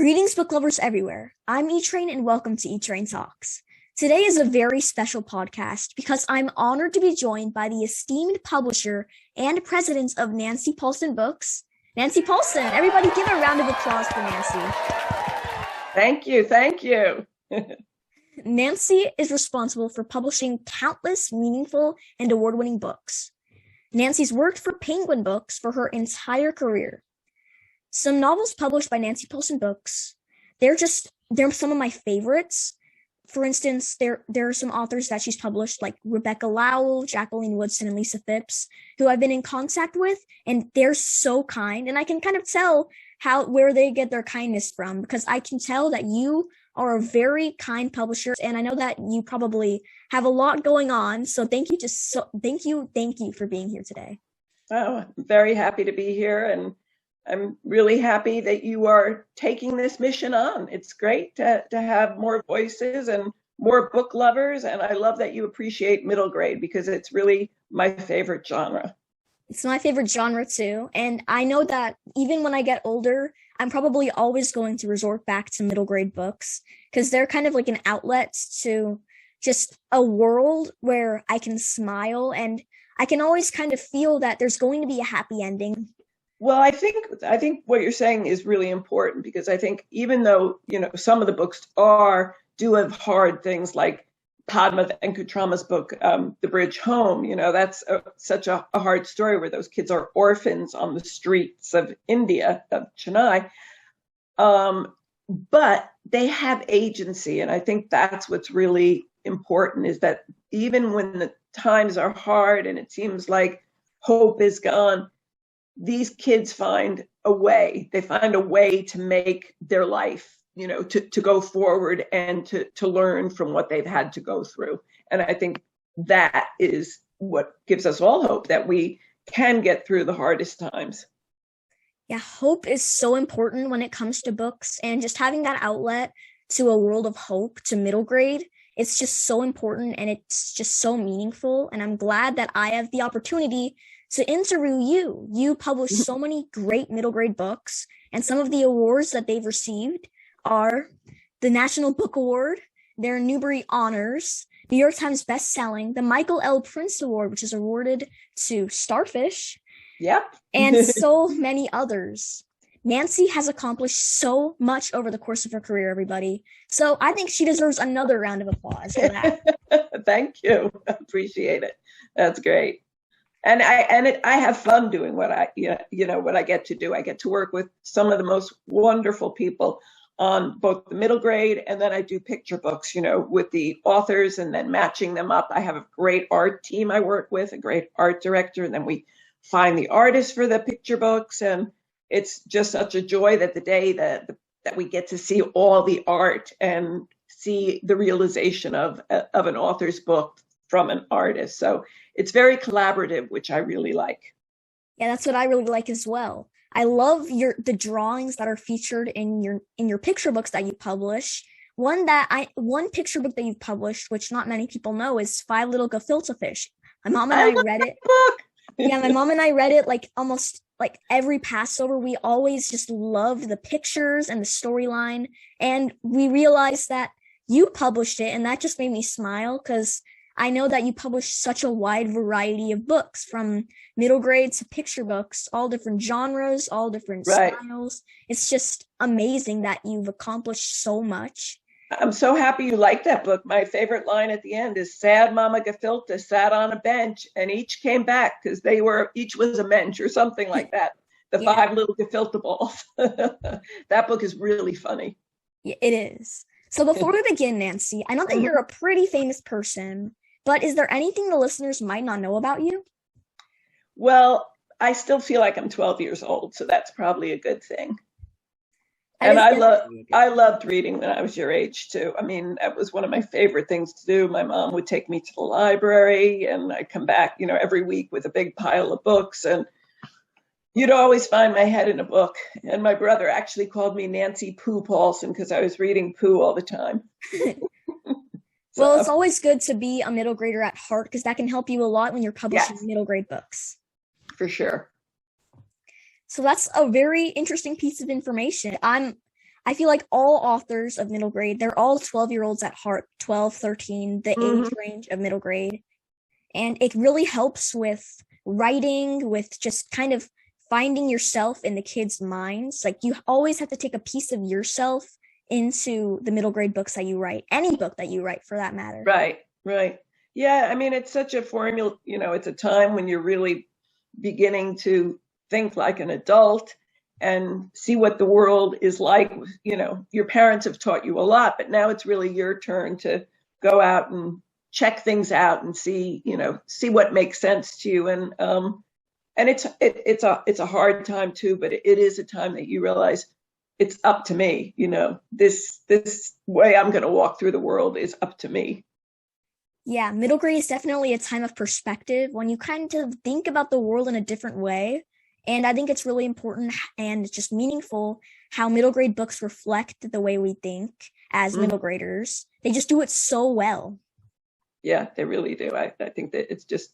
Greetings, book lovers everywhere. I'm E-Train and welcome to E-Train Talks. Today is a very special podcast because I'm honored to be joined by the esteemed publisher and president of Paulsen Books, Nancy Paulsen. Everybody give a round of applause for Nancy. Thank you. Nancy is responsible for publishing countless meaningful and award-winning books. Nancy's worked for Penguin Books for her entire career. Some novels published by Nancy Paulsen Books, they're some of my favorites. For instance, there are some authors that she's published like Rebecca Lowell, Jacqueline Woodson, and Lisa Fipps, who I've been in contact with, and they're so kind. And I can kind of tell where they get their kindness from, because I can tell that you are a very kind publisher, and I know that you probably have a lot going on. So thank you for being here today. Oh, I'm very happy to be here, and I'm really happy that you are taking this mission on. It's great to have more voices and more book lovers, and I love that you appreciate middle grade because it's really my favorite genre. It's my favorite genre too, and I know that even when I get older, I'm probably always going to resort back to middle grade books because they're kind of like an outlet to just a world where I can smile, and I can always kind of feel that there's going to be a happy ending. Well, I think what you're saying is really important, because I think even though, some of the books do have hard things, like Padma Venkatrama's book, The Bridge Home, that's such a hard story where those kids are orphans on the streets of India, of Chennai. But they have agency. And I think that's what's really important, is that even when the times are hard and it seems like hope is gone, these kids find a way. They find a way to make their life, to go forward and to learn from what they've had to go through. And I think that is what gives us all hope, that we can get through the hardest times. Yeah, hope is so important when it comes to books, and just having that outlet to a world of hope to middle grade, it's just so important, and it's just so meaningful. And I'm glad that I have the opportunity to interview you. You publish so many great middle grade books, and some of the awards that they've received are the National Book Award, their Newbery Honors, New York Times Best-Selling, the Michael L. Prince Award, which is awarded to Starfish, yep, and so many others. Nancy has accomplished so much over the course of her career, everybody. So I think she deserves another round of applause for that. Thank you. I appreciate it. That's great. And I have fun doing what I get to do. I get to work with some of the most wonderful people on both the middle grade, and then I do picture books, with the authors and then matching them up. I have a great art team I work with, a great art director, and then we find the artists for the picture books. And it's just such a joy that the day that we get to see all the art and see the realization of an author's book from an artist. So it's very collaborative, which I really like. Yeah, that's what I really like as well. I love the drawings that are featured in your picture books that you publish. One picture book that you've published, which not many people know, is Five Little Gefilte Fish. My mom and I read it. Yeah, my mom and I read it like almost like every Passover. We always just loved the pictures and the storyline, and we realized that you published it, and that just made me smile, because I know that you publish such a wide variety of books, from middle grade to picture books, all different genres, all different styles. It's just amazing that you've accomplished so much. I'm so happy you like that book. My favorite line at the end is, "Sad Mama Gefilte sat on a bench and each came back," because each was a mensch or something like that. The yeah. Five Little Gefilte balls. That book is really funny. Yeah, it is. So before we begin, Nancy, I know that you're a pretty famous person, but is there anything the listeners might not know about you? Well, I still feel like I'm 12 years old, so that's probably a good thing. And I loved reading when I was your age too. I mean, that was one of my favorite things to do. My mom would take me to the library, and I'd come back, every week with a big pile of books, and you'd always find my head in a book. And my brother actually called me Nancy Pooh Paulsen because I was reading Pooh all the time. Well, it's always good to be a middle grader at heart, because that can help you a lot when you're publishing middle grade books. For sure. So that's a very interesting piece of information. I feel like all authors of middle grade, they're all 12-year-olds at heart, 12, 13, the age range of middle grade. And it really helps with writing, with just kind of finding yourself in the kids' minds. Like you always have to take a piece of yourself into the middle grade books that you write, any book that you write for that matter. Right, right. Yeah, I mean, it's such a formula, it's a time when you're really beginning to think like an adult and see what the world is like. Your parents have taught you a lot, but now it's really your turn to go out and check things out and see what makes sense to you. And it's a hard time too, but it is a time that you realize it's up to me. This way I'm going to walk through the world is up to me. Yeah, middle grade is definitely a time of perspective when you kind of think about the world in a different way. And I think it's really important and just meaningful how middle grade books reflect the way we think as middle graders. They just do it so well. Yeah, they really do. I think that it's just,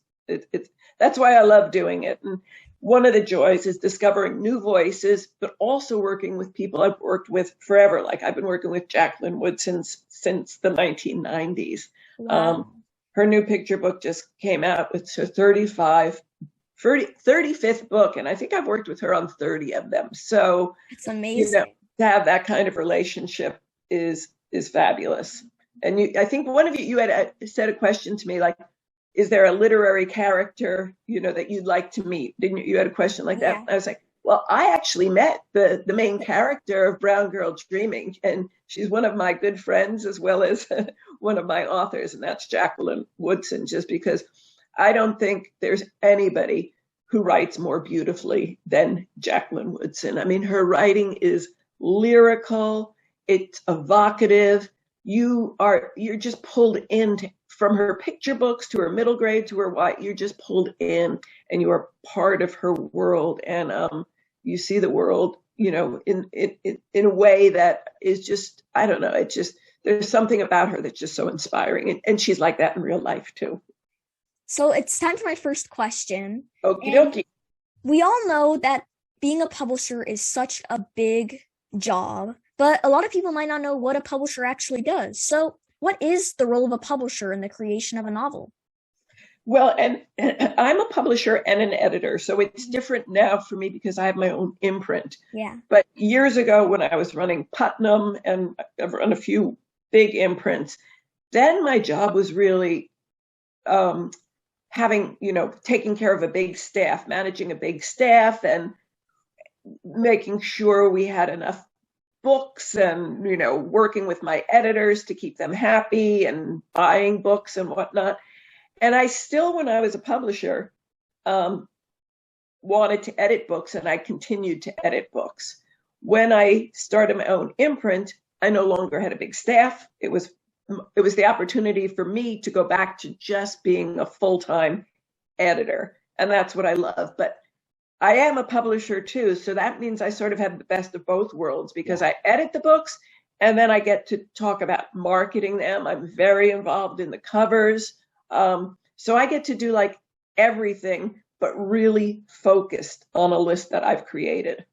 that's why I love doing it. And one of the joys is discovering new voices, but also working with people I've worked with forever. Like I've been working with Jacqueline Woodson since the 1990s. Wow. Her new picture book just came out. It's her 35th book, and I think I've worked with her on 30 of them. So it's amazing. To have that kind of relationship is fabulous. And I think one of you had said a question to me like, is there a literary character, that you'd like to meet? Didn't you? You had a question like that. Yeah. I was like, well, I actually met the main character of Brown Girl Dreaming, and she's one of my good friends as well as one of my authors, and that's Jacqueline Woodson, just because I don't think there's anybody who writes more beautifully than Jacqueline Woodson. I mean, her writing is lyrical, it's evocative. You're just pulled into from her picture books to her middle grade to her white, you're just pulled in and you are part of her world. And you see the world, in a way that is just, I don't know, it's just, there's something about her that's just so inspiring. And she's like that in real life too. So it's time for my first question. Okie dokie. We all know that being a publisher is such a big job, but a lot of people might not know what a publisher actually does. So what is the role of a publisher in the creation of a novel? Well, and I'm a publisher and an editor, so it's different now for me because I have my own imprint. Yeah. But years ago when I was running Putnam and I've run a few big imprints, then my job was really having, taking care of a big staff, managing a big staff and making sure we had enough books and, working with my editors to keep them happy and buying books and whatnot. And I still, when I was a publisher, wanted to edit books, and I continued to edit books. When I started my own imprint, I no longer had a big staff. It was the opportunity for me to go back to just being a full-time editor. And that's what I love. But I am a publisher too. So that means I sort of have the best of both worlds because I edit the books and then I get to talk about marketing them. I'm very involved in the covers. So I get to do like everything, but really focused on a list that I've created.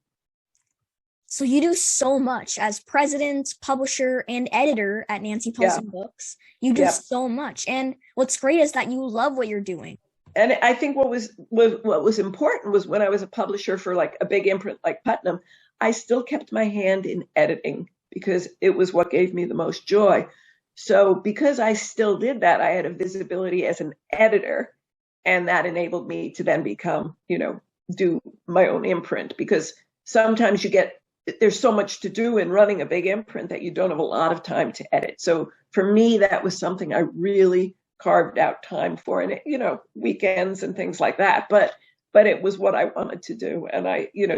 So you do so much as president, publisher, and editor at Nancy Paulsen Books. You do so much. And what's great is that you love what you're doing. And I think what was important was when I was a publisher for like a big imprint like Putnam, I still kept my hand in editing because it was what gave me the most joy. So because I still did that, I had a visibility as an editor, and that enabled me to then become, do my own imprint, because sometimes there's so much to do in running a big imprint that you don't have a lot of time to edit. So for me, that was something I really carved out time for, and weekends and things like that. But it was what I wanted to do. And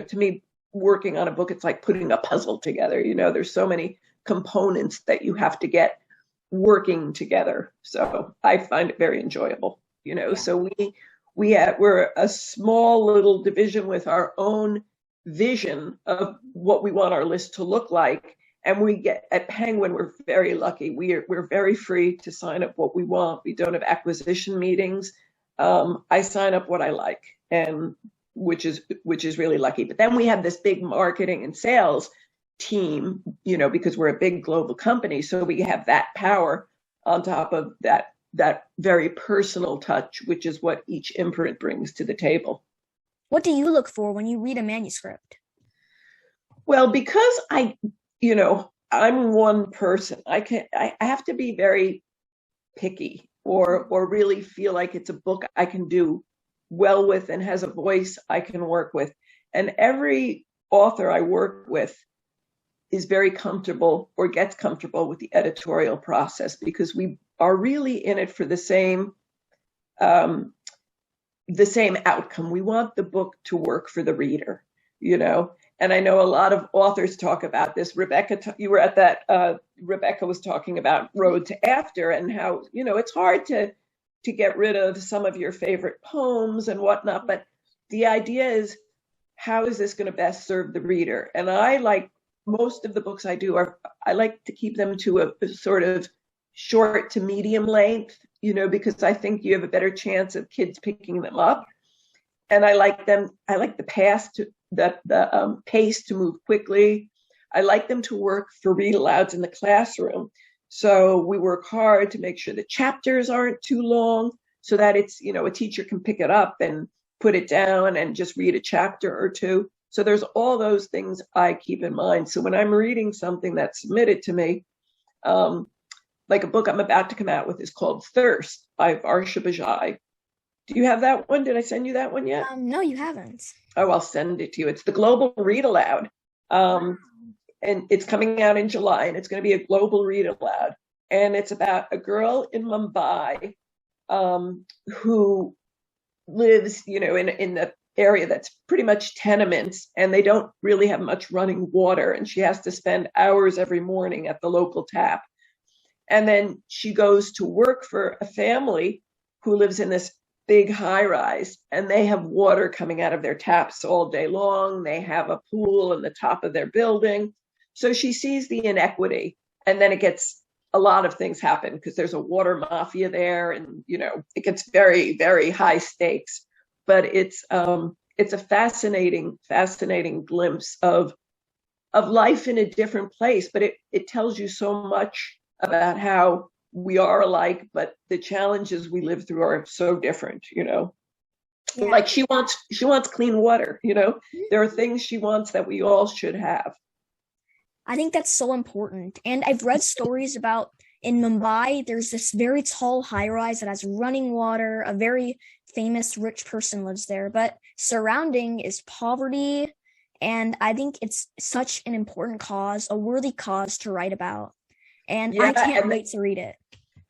to me, working on a book, it's like putting a puzzle together. There's so many components that you have to get working together. So I find it very enjoyable. So we're a small little division with our own vision of what we want our list to look like. And we get at Penguin, we're very lucky. We're very free to sign up what we want. We don't have acquisition meetings. I sign up what I like, and which is really lucky. But then we have this big marketing and sales team, because we're a big global company. So we have that power on top of that very personal touch, which is what each imprint brings to the table. What do you look for when you read a manuscript? Well, because I'm one person, I have to be very picky or really feel like it's a book I can do well with and has a voice I can work with. And every author I work with is very comfortable or gets comfortable with the editorial process, because we are really in it for the same outcome. We want the book to work for the reader, And I know a lot of authors talk about this. Rebecca, you were at that. Rebecca was talking about Road to After and how it's hard to get rid of some of your favorite poems and whatnot. But the idea is, how is this going to best serve the reader? And I like most of the books I do I like to keep them to a sort of short to medium length, because I think you have a better chance of kids picking them up. And I like the pace to move quickly. I like them to work for read alouds in the classroom. So we work hard to make sure the chapters aren't too long, so that it's, a teacher can pick it up and put it down and just read a chapter or two. So there's all those things I keep in mind. So when I'm reading something that's submitted to me, like a book I'm about to come out with is called Thirst by Varsha Bajai. Do you have that one? Did I send you that one yet? No, you haven't. Oh, I'll send it to you. It's the Global Read Aloud. And it's coming out in July, and it's going to be a global read aloud. And it's about a girl in Mumbai who lives, in the area that's pretty much tenements, and they don't really have much running water. And she has to spend hours every morning at the local tap. And then she goes to work for a family who lives in this big high rise, and they have water coming out of their taps all day long. They have a pool in the top of their building. So she sees the inequity, and then a lot of things happen because there's a water mafia there, and it gets very, very high stakes. But it's a fascinating glimpse of life in a different place. But it tells you so much about how we are alike, but the challenges we live through are so different. Yeah. Like she wants clean water. There are things she wants that we all should have. I think that's so important. And I've read stories about in Mumbai, there's this very tall high rise that has running water. A very famous rich person lives there, but surrounding is poverty. And I think it's such an important cause, a worthy cause to write about. And I can't wait to read it.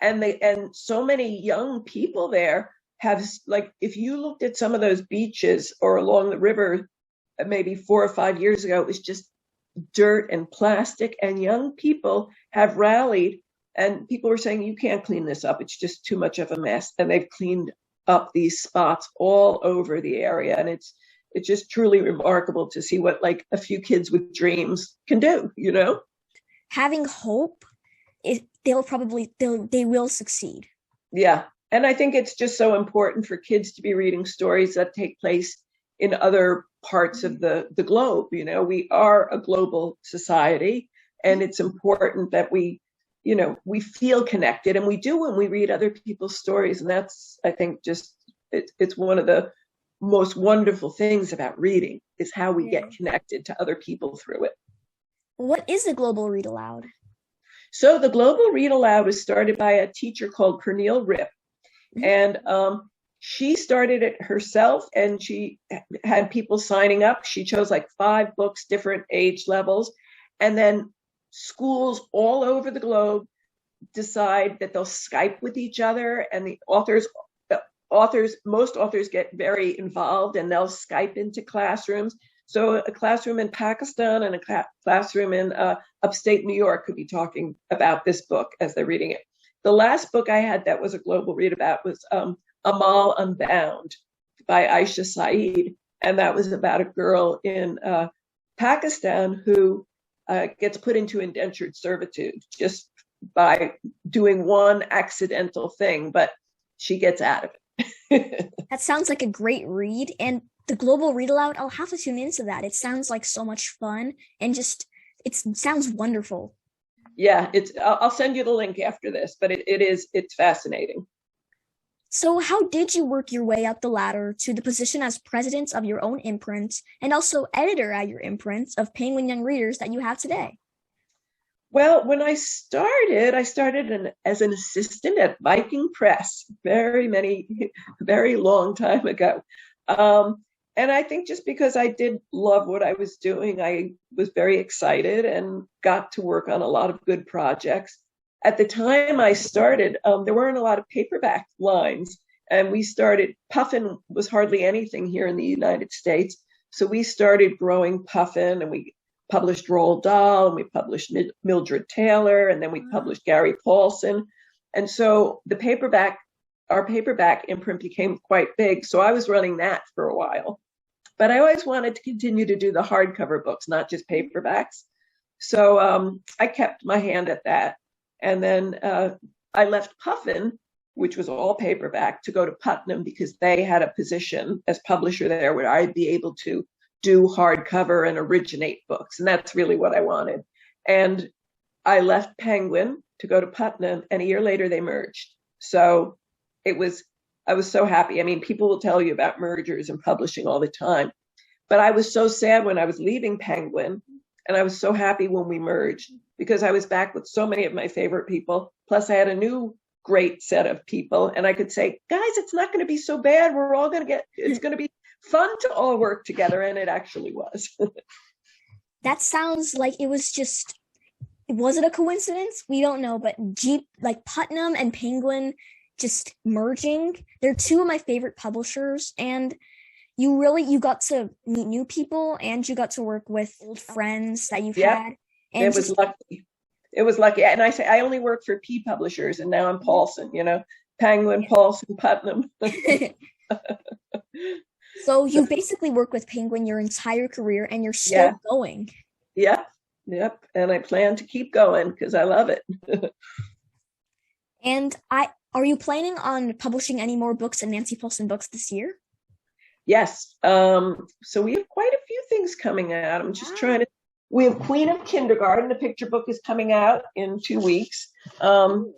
And so many young people there have, like, if you looked at some of those beaches or along the river, maybe 4 or 5 years ago, it was just dirt and plastic, and young people have rallied, and people were saying, you can't clean this up. It's just too much of a mess. And they've cleaned up these spots all over the area. And it's just truly remarkable to see what, like, a few kids with dreams can do, Having hope, they will succeed. Yeah. And I think it's just so important for kids to be reading stories that take place in other parts of the globe. We are a global society, and it's important that we feel connected, and we do when we read other people's stories. And that's, I think, just it's one of the most wonderful things about reading, is how we get connected to other people through it. What is a global read aloud? So the Global Read Aloud was started by a teacher called Corneal Rip. And she started it herself, and she had people signing up. She chose like 5 books, different age levels. And then schools all over the globe decide that they'll Skype with each other, and the most authors get very involved, and they'll Skype into classrooms. So a classroom in Pakistan and a classroom in upstate New York could be talking about this book as they're reading it. The last book I had that was a global read about was Amal Unbound by Aisha Saeed. And that was about a girl in Pakistan who gets put into indentured servitude just by doing one accidental thing, but she gets out of it. That sounds like a great read. And the Global Read Aloud, I'll have to tune into that. It sounds like so much fun, and just it sounds wonderful. Yeah, I'll send you the link after this, but it's fascinating. So, how did you work your way up the ladder to the position as president of your own imprint and also editor at your imprint of Penguin Young Readers that you have today? Well, when I started as an assistant at Viking Press, very long time ago. And I think just because I did love what I was doing, I was very excited and got to work on a lot of good projects. At the time I started, there weren't a lot of paperback lines, and Puffin was hardly anything here in the United States. So we started growing Puffin, and we published Roald Dahl, and we published Mildred Taylor, and then we published Gary Paulsen. And so our paperback imprint became quite big. So I was running that for a while. But I always wanted to continue to do the hardcover books, not just paperbacks. So I kept my hand at that. And then I left Puffin, which was all paperback, to go to Putnam because they had a position as publisher there where I'd be able to do hardcover and originate books. And that's really what I wanted. And I left Penguin to go to Putnam, and a year later they merged. So I was so happy. I mean, people will tell you about mergers and publishing all the time, but I was so sad when I was leaving Penguin, and I was so happy when we merged because I was back with so many of my favorite people. Plus I had a new great set of people, and I could say, guys, it's not going to be so bad. It's going to be fun to all work together. And it actually was. That sounds like was it a coincidence? We don't know, but like Putnam and Penguin just merging, they're two of my favorite publishers, and you got to meet new people and you got to work with old friends that you've had. And it was lucky. It was lucky. And I say I only work for P publishers, and now I'm Paulsen, Penguin, Paulsen, Putnam. So you basically worked with Penguin your entire career, and you're still going. Yeah. Yep. And I plan to keep going because I love it. And are you planning on publishing any more books in Nancy Paulsen Books this year? Yes. So we have quite a few things coming out. I'm just we have Queen of Kindergarten. The picture book is coming out in 2 weeks. I'll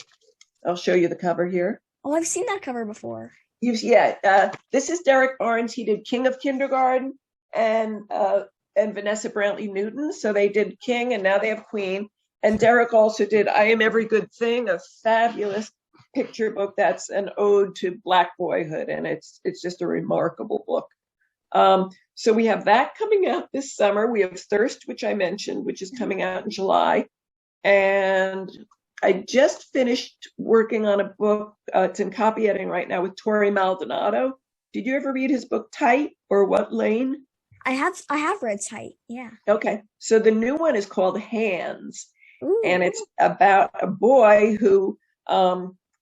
show you the cover here. Oh, I've seen that cover before. This is Derek Barnes. He did King of Kindergarten and Vanessa Brantley Newton. So they did King, and now they have Queen. And Derek also did I Am Every Good Thing, a fabulous picture book that's an ode to Black boyhood, and it's just a remarkable book. So we have that coming out this summer. We have Thirst, which I mentioned, which is coming out in July. And I just finished working on a book. It's in copy editing right now with Torrey Maldonado. Did you ever read his book Tight or What Lane? I have read Tight, yeah. Okay. So the new one is called Hands. Ooh. And it's about a boy who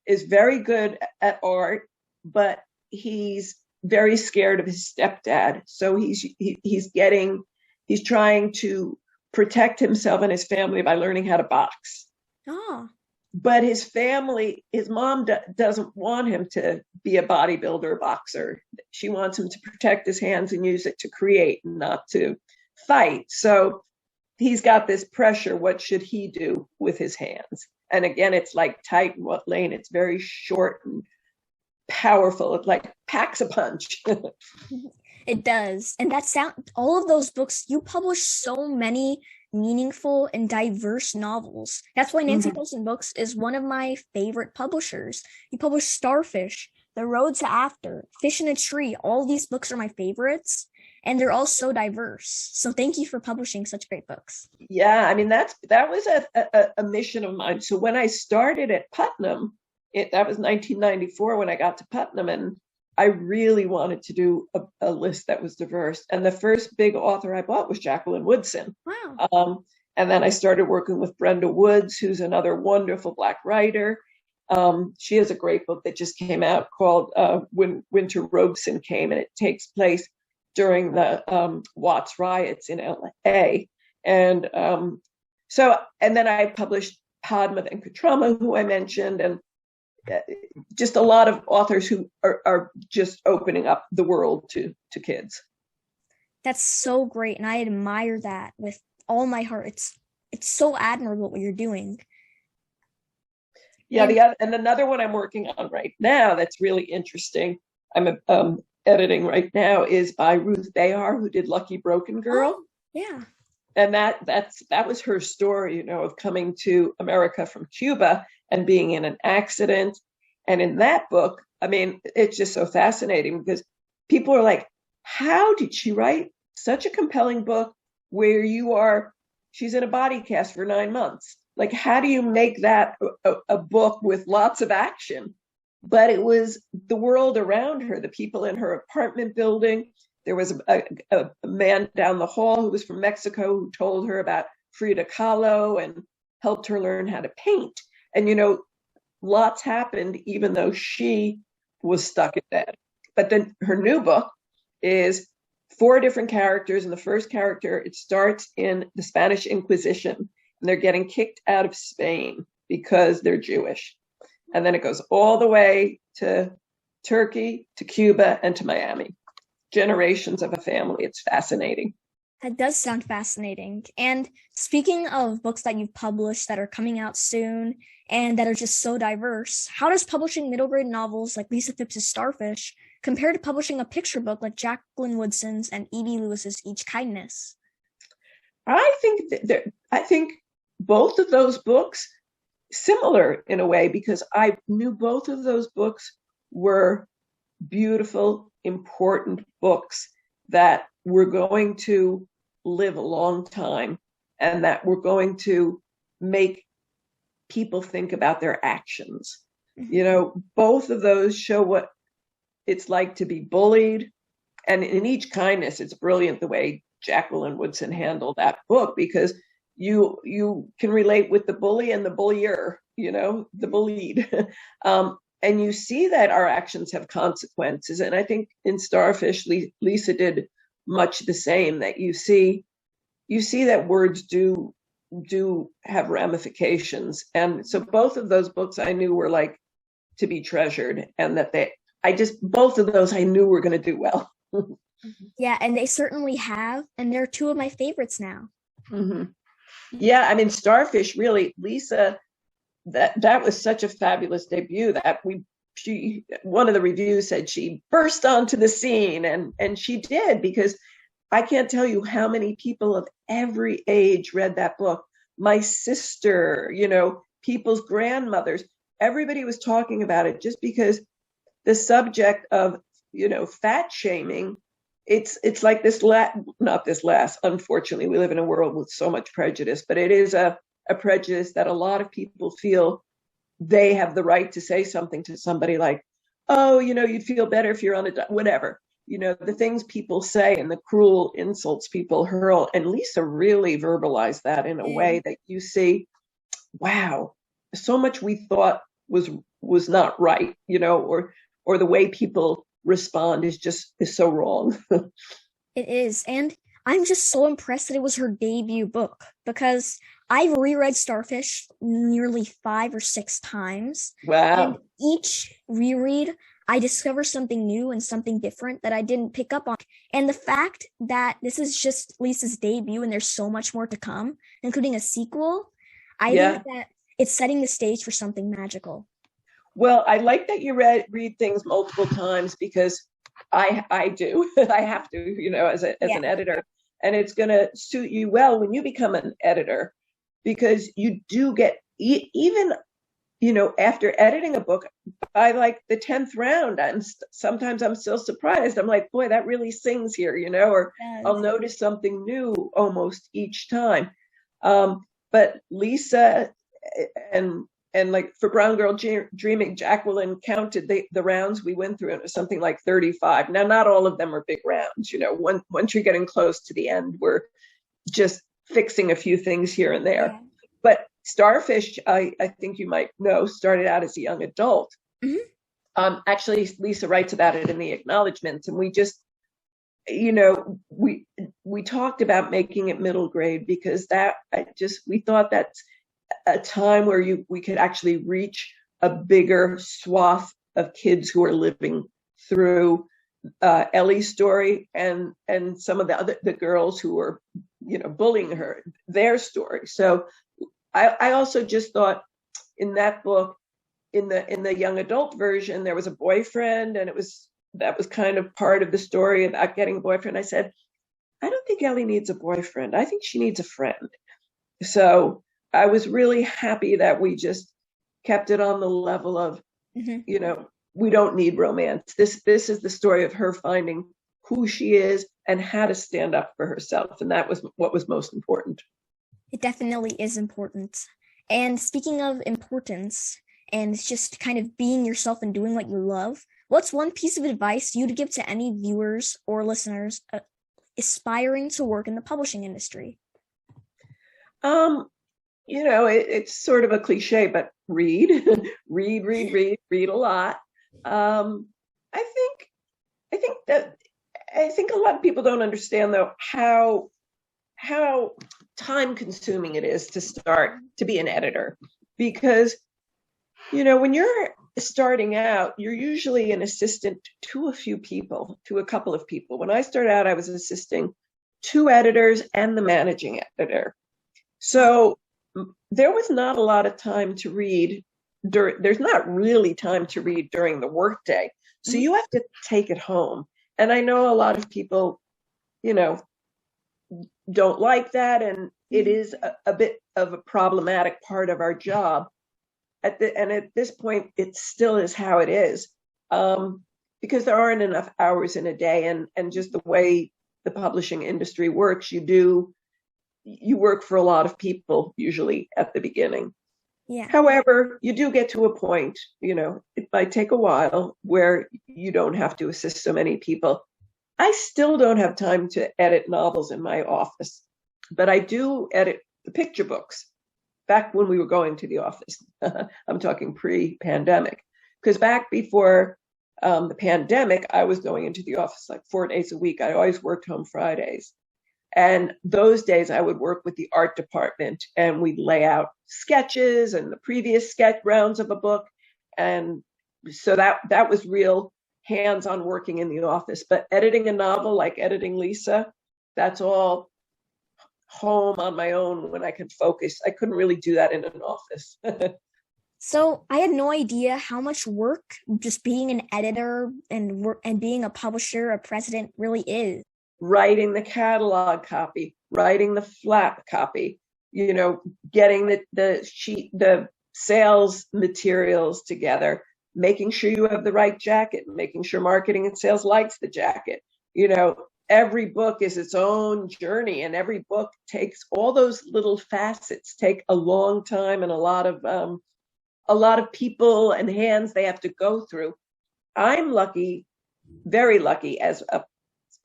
is very good at art, but he's very scared of his stepdad. So he's trying to protect himself and his family by learning how to box. Oh. But his mom doesn't want him to be a bodybuilder boxer. She wants him to protect his hands and use it to create, not to fight. So he's got this pressure. What should he do with his hands? And again, it's like Tight and What Lane. It's very short and powerful. It like packs a punch. It does. And all of those books, you publish so many meaningful and diverse novels. That's why Nancy Paulsen Books is one of my favorite publishers. You publish Starfish, The Road to After, Fish in a Tree. All these books are my favorites, and they're all so diverse. So thank you for publishing such great books. Yeah, I mean, that was a mission of mine. So when I started at Putnam, that was 1994 when I got to Putnam, and I really wanted to do a list that was diverse. And the first big author I bought was Jacqueline Woodson. Wow. And then I started working with Brenda Woods, who's another wonderful Black writer. She has a great book that just came out called When Winter Robeson Came, and it takes place during the Watts riots in LA. And then I published Padma Venkatrama, who I mentioned, and just a lot of authors who are just opening up the world to kids. That's so great, and I admire that with all my heart. it's so admirable what you're doing. Yeah, And and another one I'm working on right now that's really interesting. I'm editing right now is by Ruth Behar, who did Lucky Broken Girl. oh yeah, And that was her story, of coming to America from Cuba and being in an accident. And in that book, I mean, it's just so fascinating because people are like, how did she write such a compelling book where she's in a body cast for 9 months? Like, how do you make that a book with lots of action? But it was the world around her, the people in her apartment building. There was a man down the hall who was from Mexico who told her about Frida Kahlo and helped her learn how to paint. And, lots happened even though she was stuck in bed. But then her new book is 4 different characters. And the first character, it starts in the Spanish Inquisition, and they're getting kicked out of Spain because they're Jewish. And then it goes all the way to Turkey, to Cuba, and to Miami. Generations of a family. It's fascinating. that does sound fascinating. And speaking of books that you've published that are coming out soon and that are just so diverse, how does publishing middle grade novels like Lisa Fipps' Starfish compare to publishing a picture book like Jacqueline Woodson's and E.B. Lewis's Each Kindness? I think both of those books similar in a way because I knew both of those books were beautiful, important books that were going to live a long time and that were going to make people think about their actions. Both of those show what it's like to be bullied. And in Each Kindness, it's brilliant the way Jacqueline Woodson handled that book because you can relate with the bully and the bullier, the bullied. And you see that our actions have consequences. And I think in Starfish, Lisa did much the same, that you see that words do have ramifications. And so both of those books I knew were like to be treasured, and that both of those I knew were going to do well. Yeah, and they certainly have. And they're two of my favorites now. Mm-hmm. Yeah, I mean, Starfish, really, Lisa, that was such a fabulous debut that one of the reviews said she burst onto the scene, and she did, because I can't tell you how many people of every age read that book. My sister, people's grandmothers, everybody was talking about it just because the subject of, fat shaming, it's like not this last, unfortunately, we live in a world with so much prejudice, but it is a prejudice that a lot of people feel they have the right to say something to somebody like, oh, you'd feel better if you're on whatever, the things people say and the cruel insults people hurl. And Lisa really verbalized that in a way that you see, wow, so much we thought was not right, or the way people respond is so wrong. It is. And I'm just so impressed that it was her debut book because I've reread Starfish nearly 5 or 6 times. Wow. And each reread, I discover something new and something different that I didn't pick up on. And the fact that this is just Lisa's debut and there's so much more to come, including a sequel, I think that it's setting the stage for something magical. Well, I like that you read things multiple times because I do. I have to, as an editor. And it's going to suit you well when you become an editor, because you do get, even, after editing a book, by like the 10th round, sometimes I'm still surprised. I'm like, boy, that really sings here, or I'll notice something new almost each time. But Lisa and like for Brown Girl Dreaming, Jacqueline counted the rounds we went through, and it was something like 35. Now, not all of them are big rounds. Once you're getting close to the end, we're just fixing a few things here and there. Yeah. But Starfish, I think you might know, started out as a young adult. Mm-hmm. Actually, Lisa writes about it in the acknowledgments, and we just, we talked about making it middle grade because we thought that's a time where we could actually reach a bigger swath of kids who are living through Ellie's story and some of the girls who are bullying her, their story. So I also just thought in that book, in the young adult version, there was a boyfriend, and that was kind of part of the story about getting a boyfriend. I said, I don't think Ellie needs a boyfriend. I think she needs a friend. So I was really happy that we just kept it on the level of, we don't need romance. This is the story of her finding who she is and how to stand up for herself. And that was what was most important. It definitely is important. And speaking of importance, and it's just kind of being yourself and doing what you love, what's one piece of advice you'd give to any viewers or listeners aspiring to work in the publishing industry? It's sort of a cliche, but read, read a lot. I think a lot of people don't understand, though, how time consuming it is to start to be an editor, because when you're starting out, you're usually an assistant to a couple of people. When I started out, I was assisting 2 editors and the managing editor. So there was not a lot of time to read. There's not really time to read during the workday. So you have to take it home. And I know a lot of people, don't like that. And it is a bit of a problematic part of our job. At this point, it still is how it is, because there aren't enough hours in a day. And just the way the publishing industry works, you work for a lot of people, usually at the beginning. Yeah. However, you do get to a point, it might take a while, where you don't have to assist so many people. I still don't have time to edit novels in my office, but I do edit the picture books back when we were going to the office. I'm talking pre-pandemic, because back before the pandemic, I was going into the office like 4 days a week. I always worked home Fridays. And those days I would work with the art department, and we'd lay out sketches and the previous sketch rounds of a book. And so that was real hands-on working in the office. But editing a novel, like editing Lisa, that's all home on my own when I could focus. I couldn't really do that in an office. So I had no idea how much work just being an editor and being a publisher, a president really is. Writing the catalog copy, writing the flap copy, getting the sales materials together, making sure you have the right jacket, making sure marketing and sales likes the jacket. Every book is its own journey, and every book takes all those little facets, take a long time and a lot of people and hands they have to go through. I'm lucky, very lucky, as a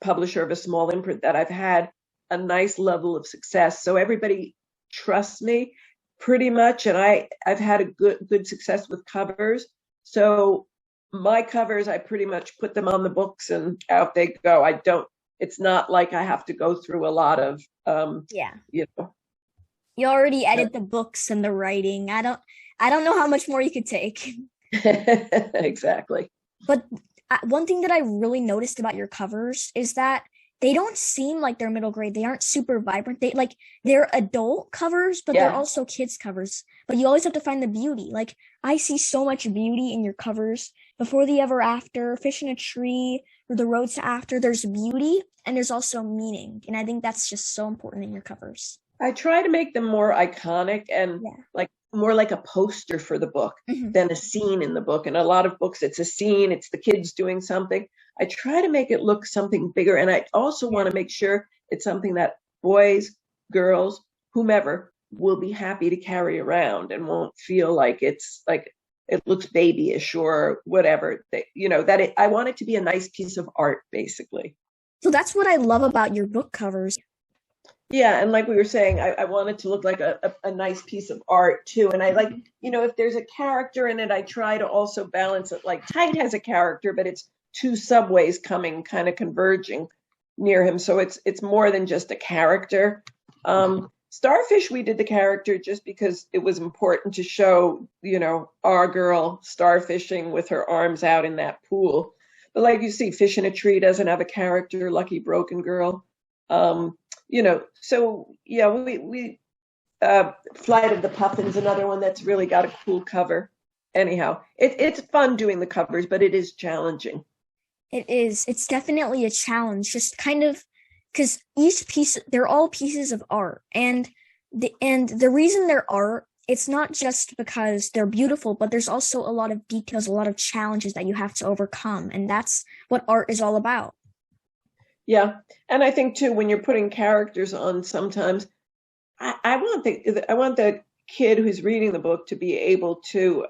publisher of a small imprint, that I've had a nice level of success. So everybody trusts me pretty much, and I've had a good success with covers. So my covers, I pretty much put them on the books and out they go. It's not like I have to go through a lot of You already edit the books and the writing. I don't know how much more you could take. Exactly. But one thing that I really noticed about your covers is that they don't seem like they're middle grade. They aren't super vibrant. They're adult covers, but they're also kids covers. But you always have to find the beauty. Like, I see so much beauty in your covers. Before the Ever After, Fish in a Tree, or The Road to After, there's beauty and there's also meaning. And I think that's just so important in your covers. I try to make them more iconic and more like a poster for the book than a scene in the book. And a lot of books, it's a scene, it's the kids doing something. I try to make it look something bigger. And I also want to make sure it's something that boys, girls, whomever will be happy to carry around and won't feel like it's like it looks babyish or whatever. I want it to be a nice piece of art, basically. So that's what I love about your book covers. Yeah, and like we were saying, I want it to look like a nice piece of art too. And I like, if there's a character in it, I try to also balance it. Like Tite has a character, but it's 2 subways coming, kind of converging near him. So it's more than just a character. Starfish, we did the character just because it was important to show, our girl starfishing with her arms out in that pool. But like you see, Fish in a Tree doesn't have a character, Lucky Broken Girl. So yeah, we Flight of the Puffins, another one that's really got a cool cover. Anyhow, it's fun doing the covers, but it is challenging. It is. It's definitely a challenge, just kind of because each piece, they're all pieces of art. And the reason they're art, it's not just because they're beautiful, but there's also a lot of details, a lot of challenges that you have to overcome. And that's what art is all about. Yeah, and I think too when you're putting characters on, sometimes I want the kid who's reading the book to be able to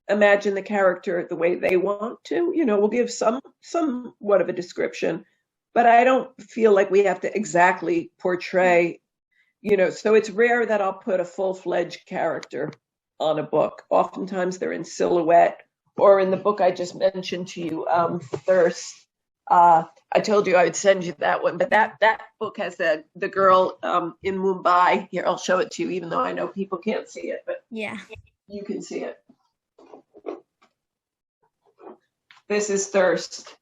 imagine the character the way they want to. We'll give somewhat of a description, but I don't feel like we have to exactly portray. So it's rare that I'll put a full-fledged character on a book. Oftentimes they're in silhouette, or in the book I just mentioned to you, Thirst. I told you I would send you that one, but that book has the girl in Mumbai. Here, I'll show it to you, even though I know people can't see it, but Yeah. you can see it. This is Thirst.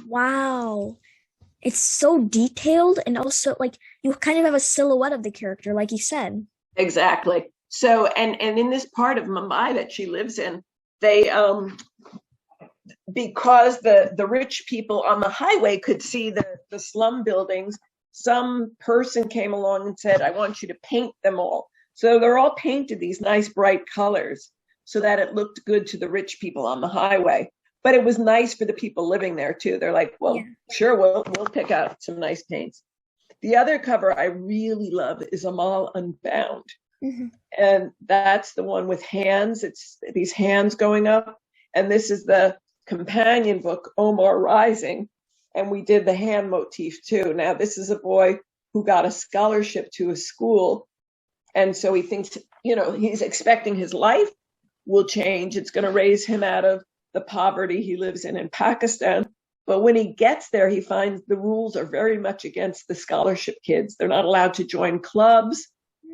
Wow. It's so detailed, and also like you kind of have a silhouette of the character, like you said. Exactly. So, and in this part of Mumbai that she lives in, they because the rich people on the highway could see the slum buildings, some person came along and said, I want you to paint them all. So they're all painted these nice bright colors so that it looked good to the rich people on the highway. But it was nice for the people living there too. They're like, well, Yeah. sure, we'll pick out some nice paints. The other cover I really love is Amal Unbound. Mm-hmm. And that's the one with hands. It's these hands going up. And this is the companion book, Omar Rising. And we did the hand motif too. Now, this is a boy who got a scholarship to a school. And so he thinks, he's expecting his life will change. It's going to raise him out of the poverty he lives in Pakistan. But when he gets there, he finds the rules are very much against the scholarship kids. They're not allowed to join clubs.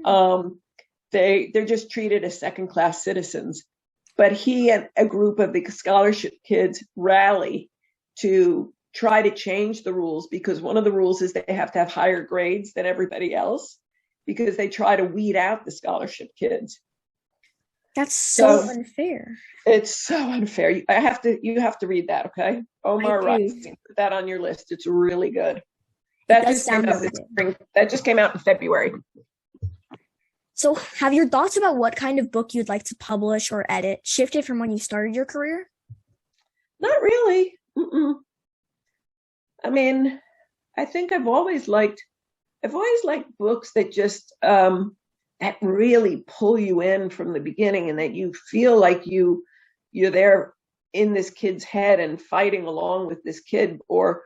They're just treated as second-class citizens. But he and a group of the scholarship kids rally to try to change the rules, because one of the rules is they have to have higher grades than everybody else, because they try to weed out the scholarship kids. That's so unfair. It's so unfair. You have to read that, okay? Omar Rising. Put that on your list. It's really good. That just came out in February. So have your thoughts about what kind of book you'd like to publish or edit shifted from when you started your career? Not really. I mean, I think I've always liked books that just that really pull you in from the beginning, and that you feel like you're there in this kid's head and fighting along with this kid, or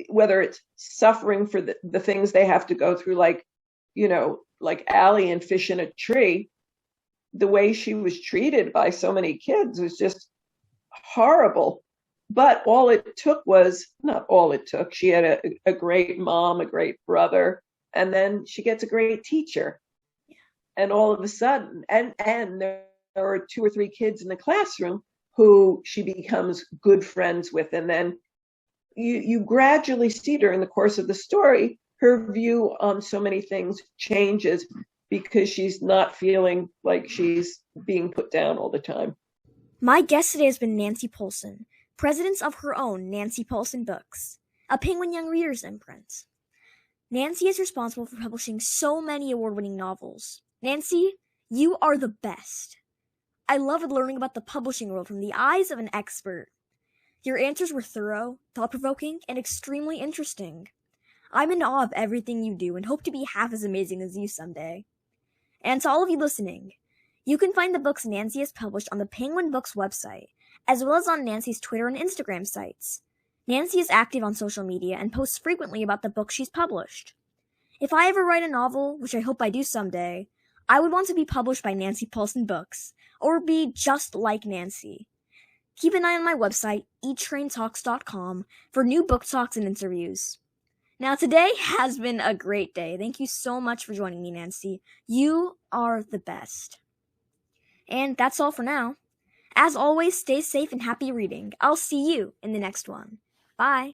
whether it's suffering for the things they have to go through, like Allie in Fish in a Tree. The way she was treated by so many kids was just horrible. But not all it took. She had a great mom, a great brother, and then she gets a great teacher. And all of a sudden, and there are 2 or 3 kids in the classroom who she becomes good friends with. And then you gradually see during the course of the story, her view on so many things changes, because she's not feeling like she's being put down all the time. My guest today has been Nancy Paulsen, president of her own Nancy Paulsen Books, a Penguin Young Readers imprint. Nancy is responsible for publishing so many award-winning novels. Nancy, you are the best. I loved learning about the publishing world from the eyes of an expert. Your answers were thorough, thought-provoking, and extremely interesting. I'm in awe of everything you do and hope to be half as amazing as you someday. And to all of you listening, you can find the books Nancy has published on the Penguin Books website, as well as on Nancy's Twitter and Instagram sites. Nancy is active on social media and posts frequently about the books she's published. If I ever write a novel, which I hope I do someday, I would want to be published by Nancy Paulsen Books, or be just like Nancy. Keep an eye on my website, eattraintalks.com, for new book talks and interviews. Now, today has been a great day. Thank you so much for joining me, Nancy. You are the best. And that's all for now. As always, stay safe and happy reading. I'll see you in the next one. Bye.